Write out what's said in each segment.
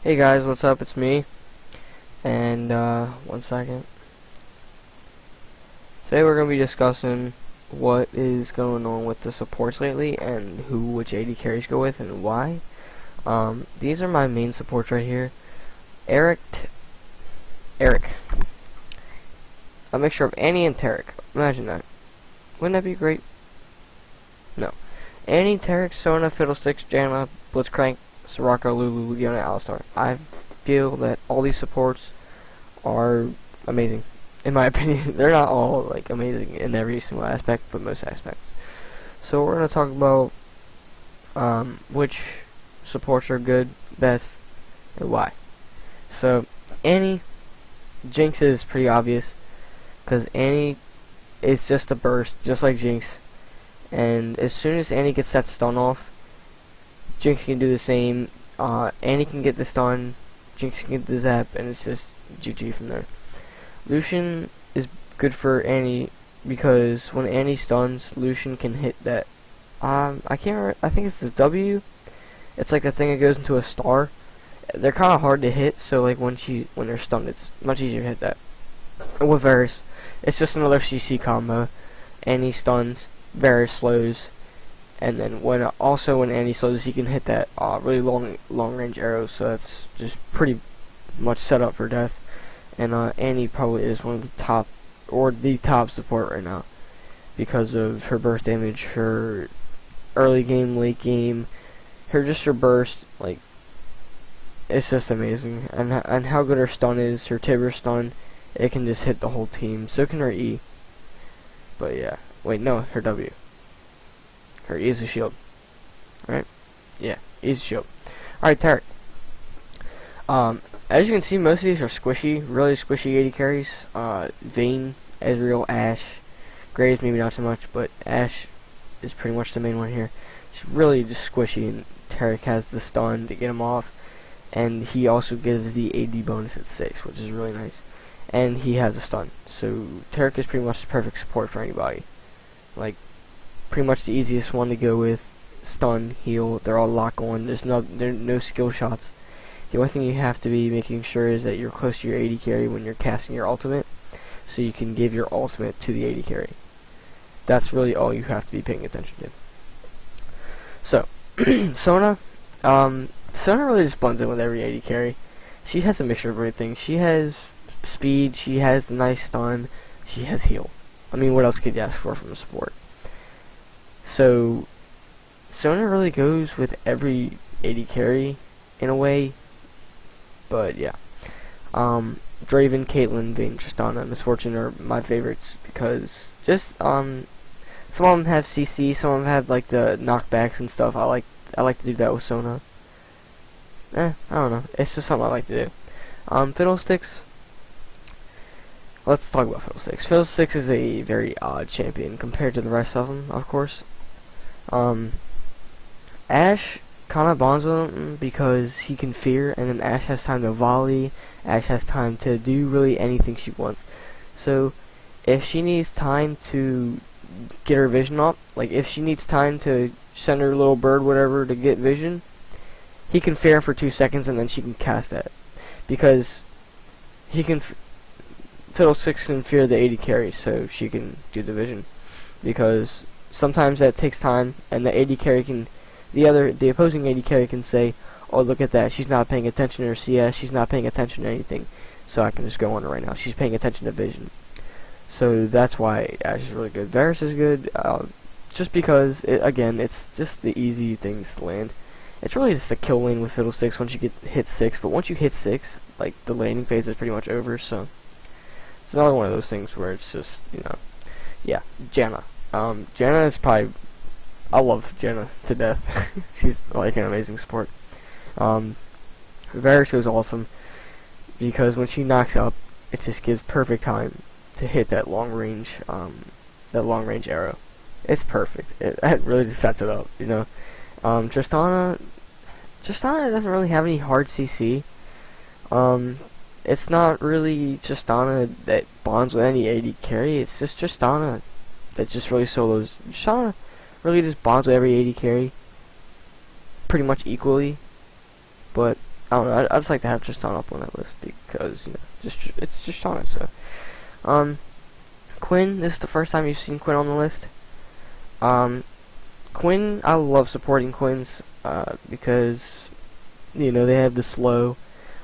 Hey guys, what's up? It's me. And one second. Today we're going to be discussing what is going on with the supports lately and which AD carries go with and why. These are my main supports right here. Eric. A mixture of Annie and Tarek. Imagine that. Wouldn't that be great? No. Annie, Tarek, Sona, Fiddlesticks, Janna, Blitzcrank, Soraka, Lulu, Leona, Alistar. I feel that all these supports are amazing. In my opinion, they're not all like amazing in every single aspect, but most aspects. So we're gonna talk about which supports are good, best, and why. So Annie, Jinx is pretty obvious, because Annie is just a burst, just like Jinx. And as soon as Annie gets that stun off, Jinx can do the same. Annie can get the stun, Jinx can get the zap, and it's just GG from there. Lucian is good for Annie because when Annie stuns, Lucian can hit that. I can't remember. I think it's the W. It's like a thing that goes into a star. They're kind of hard to hit, so like when they're stunned, it's much easier to hit that. And with Varus, it's just another CC combo. Annie stuns, Varus slows. And then when Annie slows, he can hit that really long range arrows. So that's just pretty much set up for death. And Annie probably is one of the top, or the top support right now, because of her burst damage, her early game, late game, her burst. Like, it's just amazing. And how good her stun is, her Tibber stun, it can just hit the whole team. So can her E. But yeah, wait, no, her W. Her E is a shield. Right? Yeah, E is a shield. Alright, Tarek. As you can see, most of these are squishy, really squishy AD carries. Vayne, Ezreal, Ashe. Graves maybe not so much, but Ashe is pretty much the main one here. It's really just squishy, and Tarek has the stun to get him off. And he also gives the AD bonus at 6, which is really nice. And he has a stun. So Tarek is pretty much the perfect support for anybody. Like, pretty much the easiest one to go with. Stun, heal, they're all lock on. There's no skill shots. The only thing you have to be making sure is that you're close to your AD carry when you're casting your ultimate, so you can give your ultimate to the AD carry. That's really all you have to be paying attention to. So, Sona really just blends in with every AD carry. She has a mixture of everything. She has speed, she has nice stun, she has heal. I mean, what else could you ask for from a support? So, Sona really goes with every AD carry in a way. But yeah, Draven, Caitlyn, Vayne, Tristana, Misfortune are my favorites because just some of them have CC, some of them have like the knockbacks and stuff. I like to do that with Sona. I don't know. It's just something I like to do. Fiddlesticks. Let's talk about Fiddlesticks. Fiddlesticks is a very odd champion compared to the rest of them, of course. Ashe kind of bonds with him because he can fear, and then Ashe has time to volley. Ashe has time to do really anything she wants. So if she needs time to get her vision up, like if she needs time to send her little bird whatever to get vision, he can fear for 2 seconds and then she can cast that, because he can Fiddlesticks can fear the AD carry, so she can do the vision, because sometimes that takes time, and the AD carry can the opposing AD carry can say, oh, look at that, she's not paying attention to her CS, she's not paying attention to anything, so I can just go on her right now. She's paying attention to vision. So that's why Ashe is really good. Varus is good, just because, again, it's just the easy things to land. It's really just a kill lane with Fiddlesticks once you hit 6, but once you hit 6, like, the laning phase is pretty much over, so it's another one of those things where it's just, yeah, Janna. Janna is probably, I love Janna to death. She's like an amazing support. Varus goes awesome because when she knocks up, it just gives perfect time to hit that long range arrow. It's perfect. It really just sets it up, Tristana doesn't really have any hard CC. It's not really Tristana that bonds with any AD carry. It's just Tristana that just really solos. Tristana really just bonds with every AD carry pretty much equally, but I don't know. I just like to have Tristana up on that list because, you know, it's Tristana. So, Quinn. This is the first time you've seen Quinn on the list. Quinn. I love supporting Quinns because, you know, they have the slow.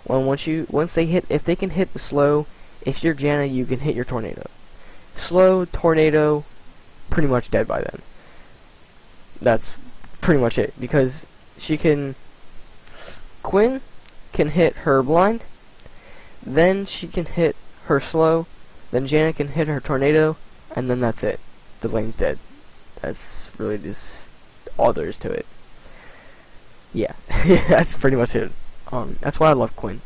Well, if they can hit the slow, if you're Janna, you can hit your tornado. Slow, tornado, pretty much dead by then. That's pretty much it, because Quinn can hit her blind, then she can hit her slow, then Janna can hit her tornado, and then that's it. The lane's dead. That's really just all there is to it. Yeah, that's pretty much it. That's why I love Quinn.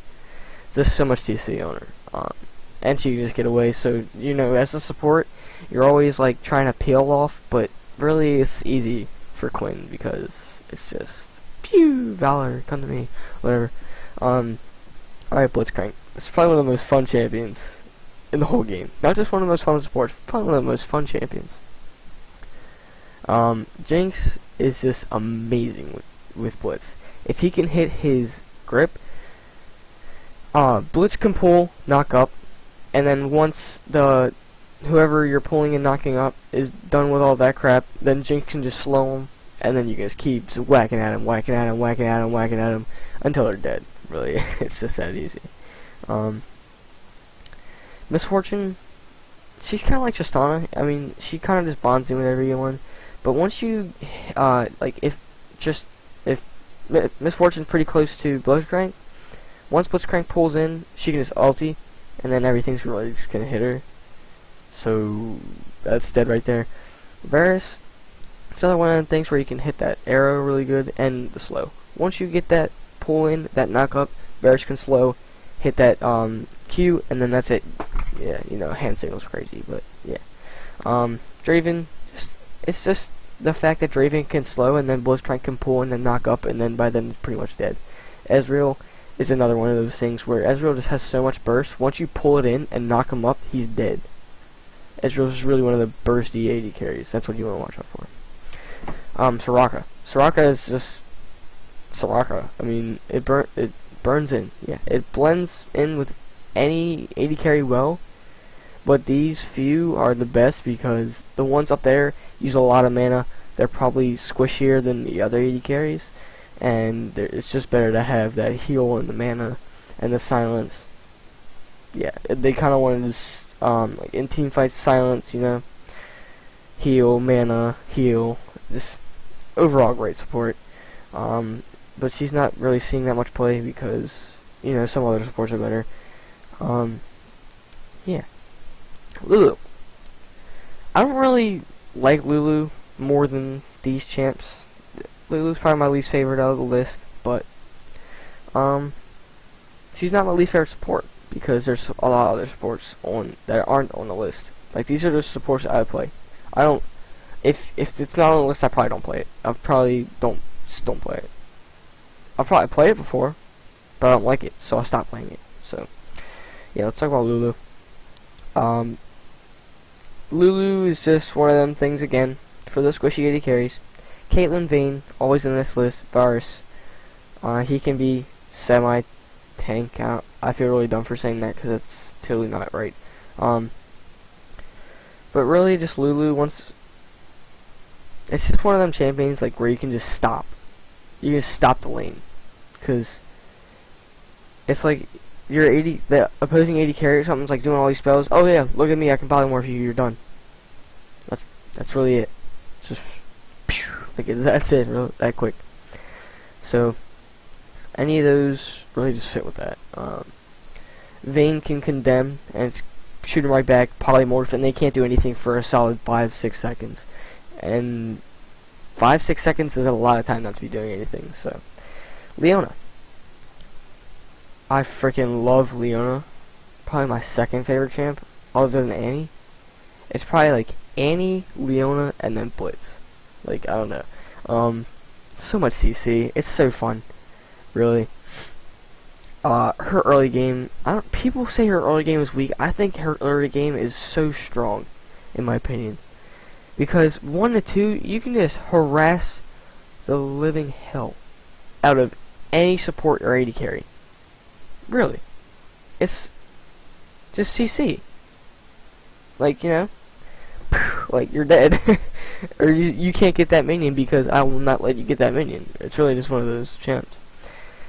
There's so much TC on her. And she can just get away, so, you know, as a support, you're always, like, trying to peel off, but really it's easy for Quinn, because it's just, pew, Valor, come to me, whatever. Alright, Blitzcrank. It's probably one of the most fun champions in the whole game. Not just one of the most fun supports, probably one of the most fun champions. Jinx is just amazing with Blitz. If he can hit his grip, Blitz can pull, knock up, and then once whoever you're pulling and knocking up is done with all that crap, then Jinx can just slow him, and then you just keep whacking at him, whacking at him, whacking at him, whacking at him, until they're dead. Really, it's just that easy. Miss Fortune, she's kind of like Tristana. I mean, she kind of just bonds in with everyone. But once you, like, if Miss Fortune's pretty close to Blitzcrank, once Blitzcrank pulls in, she can just ulti, and then everything's really just gonna hit her. So that's dead right there. Varus, it's another one of them things where you can hit that arrow really good and the slow. Once you get that pull in, that knock up, Varus can slow, hit that Q, and then that's it. Yeah, you know, hand signal's crazy, but yeah. Draven, it's just the fact that Draven can slow and then Blitzcrank can pull and then knock up, and then by then it's pretty much dead. Ezreal is another one of those things where Ezreal just has so much burst. Once you pull it in and knock him up, he's dead. Ezreal is really one of the bursty AD carries. That's what you want to watch out for. Soraka. Soraka is just Soraka. I mean, it burns in. Yeah, it blends in with any AD carry well, but these few are the best because the ones up there use a lot of mana. They're probably squishier than the other AD carries, and it's just better to have that heal and the mana and the silence. Yeah, they kind of wanted to, like in team fights, silence, you know, heal, mana, heal, just overall great support. But she's not really seeing that much play because, you know, some other supports are better. Yeah. Lulu. I don't really like Lulu more than these champs. Lulu's probably my least favorite out of the list, but she's not my least favorite support because there's a lot of other supports that aren't on the list. Like, these are just supports that I play. I don't. If it's not on the list, I probably don't play it. I probably just don't play it. I've probably played it before, but I don't like it, so I stopped playing it. So yeah, let's talk about Lulu. Lulu is just one of them things again for the squishy AD carries. Caitlyn, Vayne, always in this list. Varus, he can be semi-tank. I feel really dumb for saying that because that's totally not right. But really, just Lulu it's just one of them champions like where you can just stop. You can just stop the lane, because it's like the opposing AD carry or something's like doing all these spells. Oh yeah, look at me, I can polymorph you. You're done. That's really it. It's just like that's it, really, that quick. So any of those really just fit with that. Vayne can condemn and it's shooting right back, polymorph, and they can't do anything for a solid 5-6 seconds. And 5-6 seconds is a lot of time not to be doing anything. So Leona. I freaking love Leona. Probably my second favorite champ, other than Annie. It's probably like Annie, Leona, and then Blitz. Like, I don't know. So much CC. It's so fun. Really. Her early game, people say her early game is weak. I think her early game is so strong, in my opinion. Because 1 to 2, you can just harass the living hell out of any support or AD carry. Really. It's just CC. Like, you know, like you're dead. Or you can't get that minion because I will not let you get that minion. It's really just one of those champs.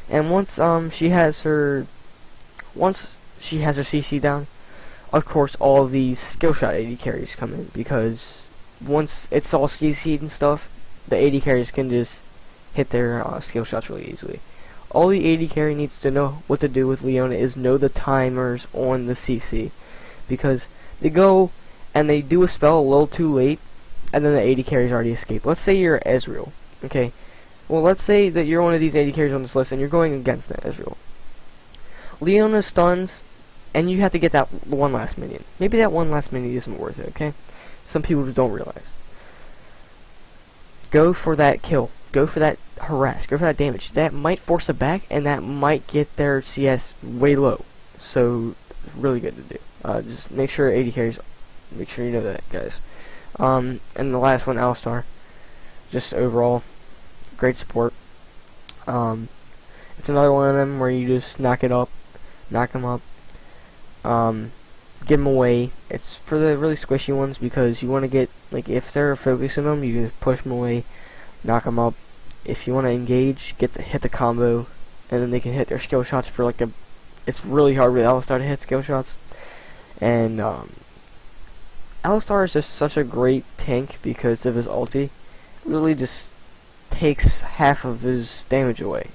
And once she has her CC down, of course all these skill shot AD carries come in, because once it's all CC'd and stuff, the AD carries can just hit their skill shots really easily. All the AD carry needs to know what to do with Leona is know the timers on the CC, because they go and they do a spell a little too late, and then the AD carries already escaped. Let's say you're Ezreal, okay? Well, let's say that you're one of these AD carries on this list, and you're going against that Ezreal. Leona stuns, and you have to get that one last minion. Maybe that one last minion isn't worth it, okay? Some people just don't realize. Go for that kill. Go for that harass. Go for that damage. That might force it back, and that might get their CS way low. So, it's really good to do. Just make sure AD carries. Make sure you know that, guys. And the last one, Alistar. Just overall, great support. It's another one of them where you just knock him up, give them away. It's for the really squishy ones, because you want to get, like, if they're focusing them, you just push them away, knock them up. If you want to engage, hit the combo, and then they can hit their skill shots for like it's really hard with Alistar to hit skill shots. And Alistar is just such a great tank because of his ulti. It really just takes half of his damage away.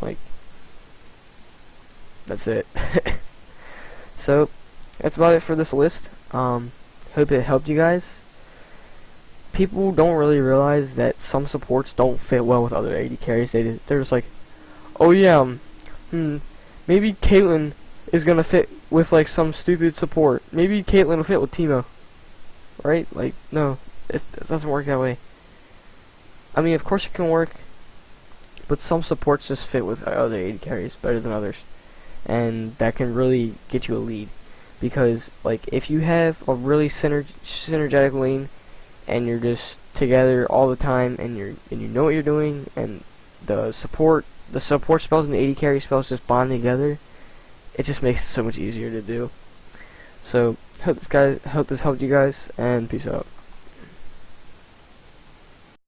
Like, that's it. So, that's about it for this list. Hope it helped you guys. People don't really realize that some supports don't fit well with other AD carries. They're just like, oh yeah, maybe Caitlyn is gonna fit with like some stupid support. Maybe Caitlyn will fit with Teemo. Right? Like, no, it doesn't work that way. I mean, of course it can work, but some supports just fit with other AD carries better than others, and that can really get you a lead. Because, like, if you have a really synergetic lane, and you're just together all the time, and you know what you're doing, and the support spells and the AD carry spells just bond together, it just makes it so much easier to do. So hope this helped you guys, and peace out.